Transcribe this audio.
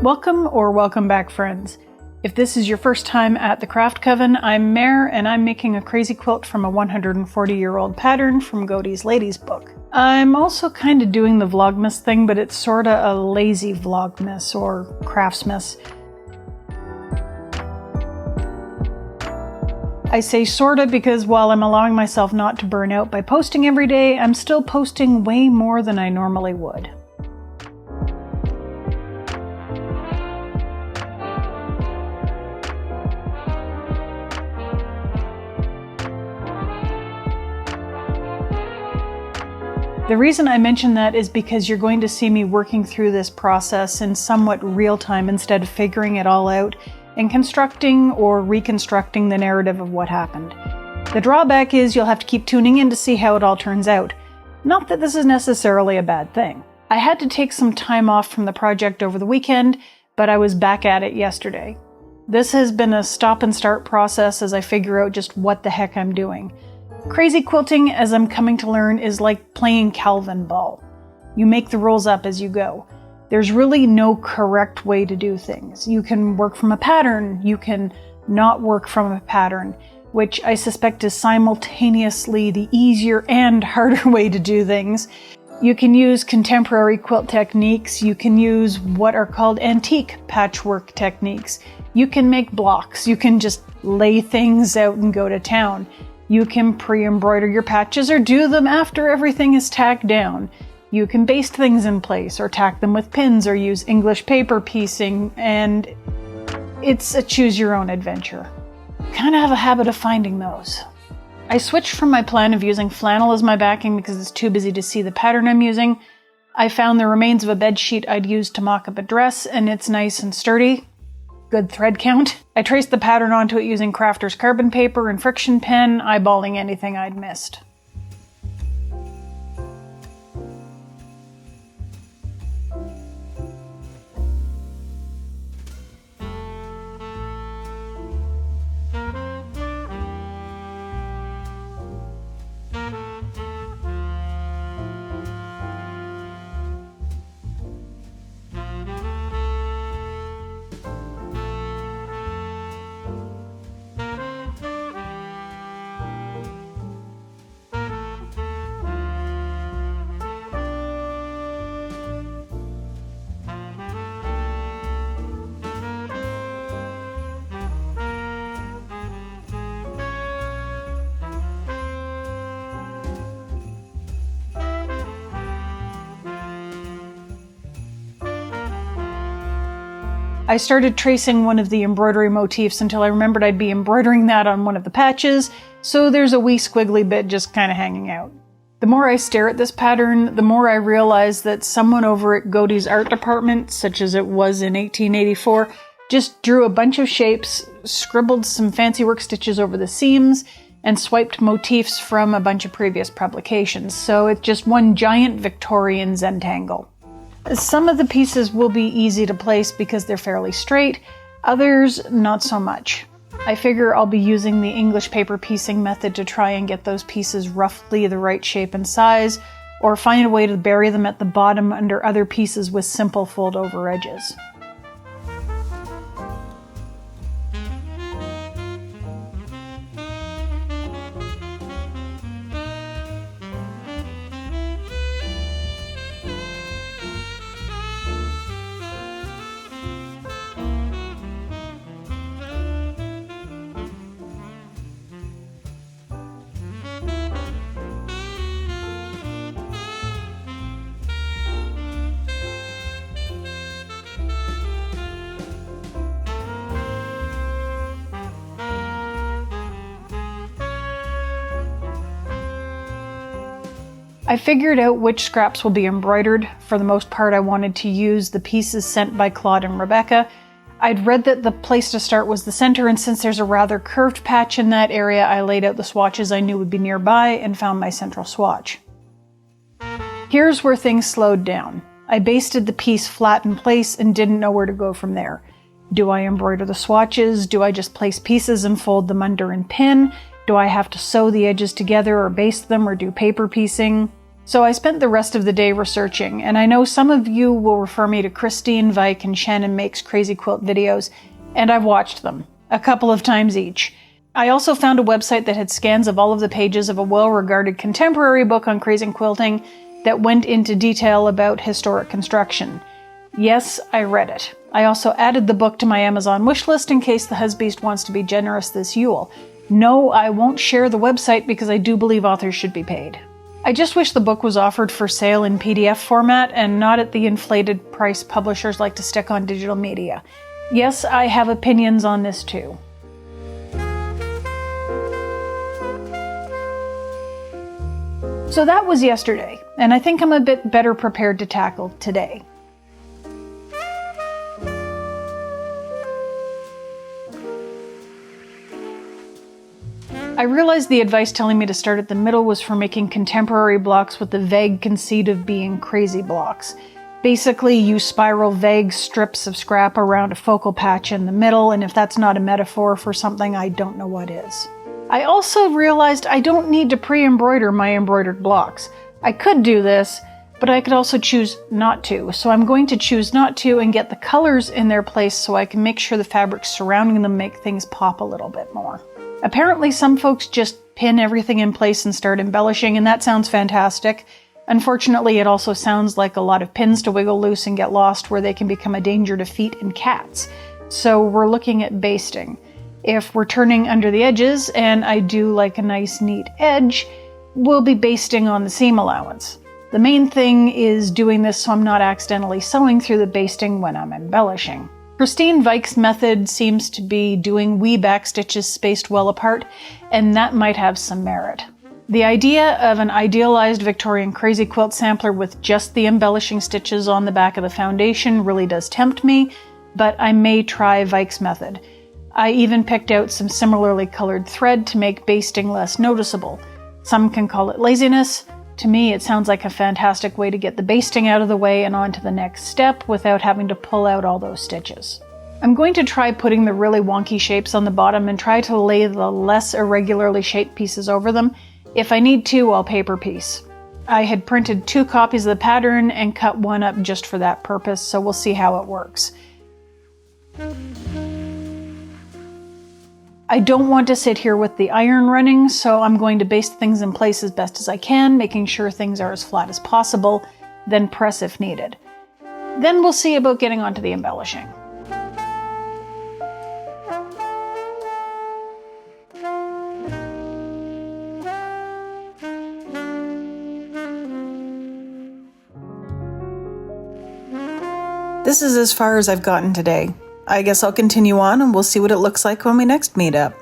Welcome back, friends. If this is your first time at the Craft Coven, I'm Mare, and I'm making a crazy quilt from a 140-year-old pattern from Godey's Ladies book. I'm also kind of doing the Vlogmas thing, but it's sorta a lazy Vlogmas or Craftsmas. I say sorta because while I'm allowing myself not to burn out by posting every day, I'm still posting way more than I normally would. The reason I mention that is because you're going to see me working through this process in somewhat real time instead of figuring it all out and constructing or reconstructing the narrative of what happened. The drawback is you'll have to keep tuning in to see how it all turns out. Not that this is necessarily a bad thing. I had to take some time off from the project over the weekend, but I was back at it yesterday. This has been a stop and start process as I figure out just what the heck I'm doing. Crazy quilting, as I'm coming to learn, is like playing Calvin ball. You make the rules up as you go. There's really no correct way to do things. You can work from a pattern, you can not work from a pattern, which I suspect is simultaneously the easier and harder way to do things. You can use contemporary quilt techniques, you can use what are called antique patchwork techniques. You can make blocks, you can just lay things out and go to town. You can pre-embroider your patches or do them after everything is tacked down. You can baste things in place or tack them with pins or use English paper piecing, and it's a choose your own adventure. Kind of have a habit of finding those. I switched from my plan of using flannel as my backing because it's too busy to see the pattern I'm using. I found the remains of a bed sheet I'd used to mock up a dress, and it's nice and sturdy. Good thread count. I traced the pattern onto it using crafter's carbon paper and friction pen, eyeballing anything I'd missed. I started tracing one of the embroidery motifs until I remembered I'd be embroidering that on one of the patches, so there's a wee squiggly bit just kind of hanging out. The more I stare at this pattern, the more I realize that someone over at Godey's art department, such as it was in 1884, just drew a bunch of shapes, scribbled some fancy work stitches over the seams, and swiped motifs from a bunch of previous publications, so it's just one giant Victorian Zentangle. Some of the pieces will be easy to place because they're fairly straight, others not so much. I figure I'll be using the English paper piecing method to try and get those pieces roughly the right shape and size, or find a way to bury them at the bottom under other pieces with simple fold-over edges. I figured out which scraps will be embroidered. For the most part, I wanted to use the pieces sent by Claude and Rebecca. I'd read that the place to start was the center, and since there's a rather curved patch in that area, I laid out the swatches I knew would be nearby and found my central swatch. Here's where things slowed down. I basted the piece flat in place and didn't know where to go from there. Do I embroider the swatches? Do I just place pieces and fold them under and pin? Do I have to sew the edges together or baste them or do paper piecing? So I spent the rest of the day researching, and I know some of you will refer me to Christine Vike and Shannon Makes Crazy Quilt videos, and I've watched them, a couple of times each. I also found a website that had scans of all of the pages of a well-regarded contemporary book on crazy quilting that went into detail about historic construction. Yes, I read it. I also added the book to my Amazon wishlist in case the husbeast wants to be generous this Yule. No, I won't share the website because I do believe authors should be paid. I just wish the book was offered for sale in PDF format and not at the inflated price publishers like to stick on digital media. Yes, I have opinions on this too. So that was yesterday, and I think I'm a bit better prepared to tackle today. I realized the advice telling me to start at the middle was for making contemporary blocks with the vague conceit of being crazy blocks. Basically, you spiral vague strips of scrap around a focal patch in the middle, and if that's not a metaphor for something, I don't know what is. I also realized I don't need to pre-embroider my embroidered blocks. I could do this, but I could also choose not to, so I'm going to choose not to and get the colors in their place so I can make sure the fabrics surrounding them make things pop a little bit more. Apparently some folks just pin everything in place and start embellishing, and that sounds fantastic. Unfortunately, it also sounds like a lot of pins to wiggle loose and get lost where they can become a danger to feet and cats. So we're looking at basting. If we're turning under the edges, and I do like a nice neat edge, we'll be basting on the seam allowance. The main thing is doing this so I'm not accidentally sewing through the basting when I'm embellishing. Christine Vike's method seems to be doing wee back stitches spaced well apart, and that might have some merit. The idea of an idealized Victorian crazy quilt sampler with just the embellishing stitches on the back of the foundation really does tempt me, but I may try Vike's method. I even picked out some similarly colored thread to make basting less noticeable. Some can call it laziness. To me, it sounds like a fantastic way to get the basting out of the way and on to the next step without having to pull out all those stitches. I'm going to try putting the really wonky shapes on the bottom and try to lay the less irregularly shaped pieces over them. If I need to, I'll paper piece. I had printed 2 copies of the pattern and cut one up just for that purpose, so we'll see how it works. I don't want to sit here with the iron running, so I'm going to baste things in place as best as I can, making sure things are as flat as possible, then press if needed. Then we'll see about getting onto the embellishing. This is as far as I've gotten today. I guess I'll continue on and we'll see what it looks like when we next meet up.